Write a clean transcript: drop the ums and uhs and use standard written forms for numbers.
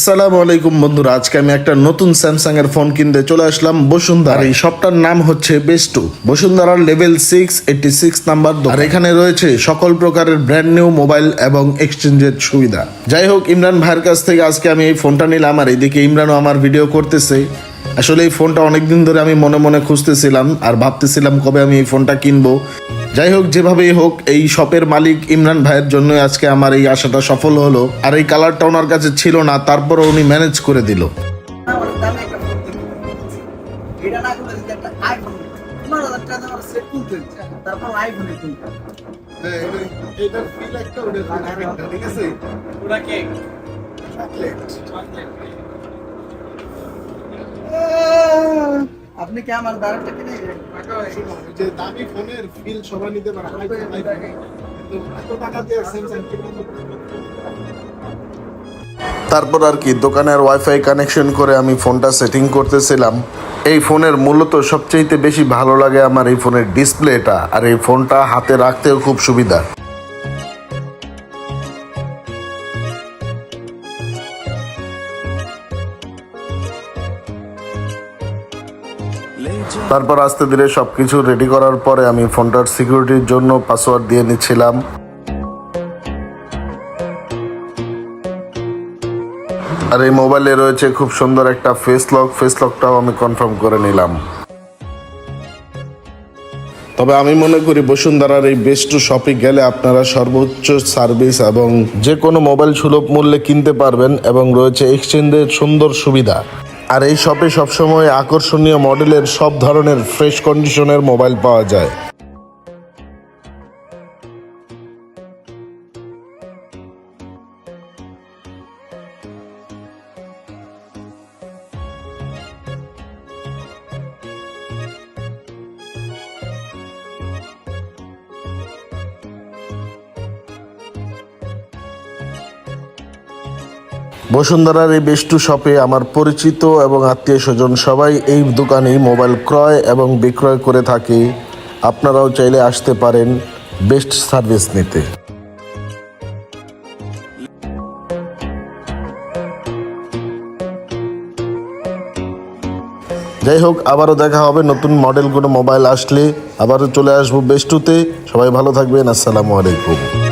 আসসালামু আলাইকুম বন্ধুরা, আজকে আমি একটা নতুন স্যামসাং এর ফোন কিনতে চলে আসলাম বসুন্ধরা। এই শপটার নাম হচ্ছে বেস্টু। বসুন্ধরার লেভেল 686 নাম্বার দোকান। আর এখানে রয়েছে সকল প্রকারের ব্র্যান্ড নিউ মোবাইল এবং এক্সচেঞ্জের সুবিধা। যাই হোক, ইমরান ভাইয়ের কাছ থেকে আজকে আমি এই ফোনটা নিলাম, আর এইদিকে ইমরানও আমার ভিডিও করতেছে। আসলে এই ফোনটা অনেকদিন ধরে আমি মনে মনে খুঁজতেছিলাম আর ভাবতেছিলাম কবে আমি এই ফোনটা কিনবো। যাই হোক, যেভাবেই হোক এই শপের মালিক ইমরান ভাইয়ের জন্য আজকে আমার এই আশাটা সফল হলো। আর এই কালারটা ওনার কাছে ছিল না, তারপরে উনি ম্যানেজ করে দিল। আপনি কি আমার দাঁড়াটা কিনে যে দামি ফোনের ফিল সবাই নিতে পারে, এত টাকা দিয়ে স্যামসাং তারপর আর কি দোকানের ওয়াইফাই কানেকশন করে আমি ফোনটা সেটিং করতেছিলাম। এই ফোনের মূলত সবচেয়ে বেশি ভালো লাগে আমার এই ফোনের ডিসপ্লেটা, আর এই ফোনটা হাতে রাখতেও খুব সুবিধা। তারপর আস্তে ধীরে সবকিছু রেডি করার পরে আমি ফোনটার সিকিউরিটির জন্য পাসওয়ার্ড দিয়ে নিচ্ছিলাম। আর এই মোবাইলে রয়েছে খুব সুন্দর একটা ফেস লকটাও আমি কনফার্ম করে নিলাম। তবে আমি মনে করি বসুন্ধরার এই বেস্টু শপে গেলে আপনারা সর্বোচ্চ সার্ভিস এবং যে কোনো মোবাইল সুলভ মূল্যে কিনতে পারবেন, এবং রয়েছে এক্সচেঞ্জের সুন্দর সুবিধা। আর এই শপে সবসময় আকর্ষণীয় মডেলের সব ধরনের ফ্রেশ কন্ডিশনের মোবাইল পাওয়া যায়। বসুন্ধরার এই বেস্টু শপে আমার পরিচিত এবং আত্মীয় স্বজন সবাই এই দোকানেই মোবাইল ক্রয় এবং বিক্রয় করে থাকে। আপনারাও চাইলে আসতে পারেন বেস্ট সার্ভিস নিতে। যাই হোক, আবারও দেখা হবে নতুন মডেল কোনো মোবাইল আসলে। আবারও চলে আসবো বেস্টুতে। সবাই ভালো থাকবেন। আসসালামু আলাইকুম।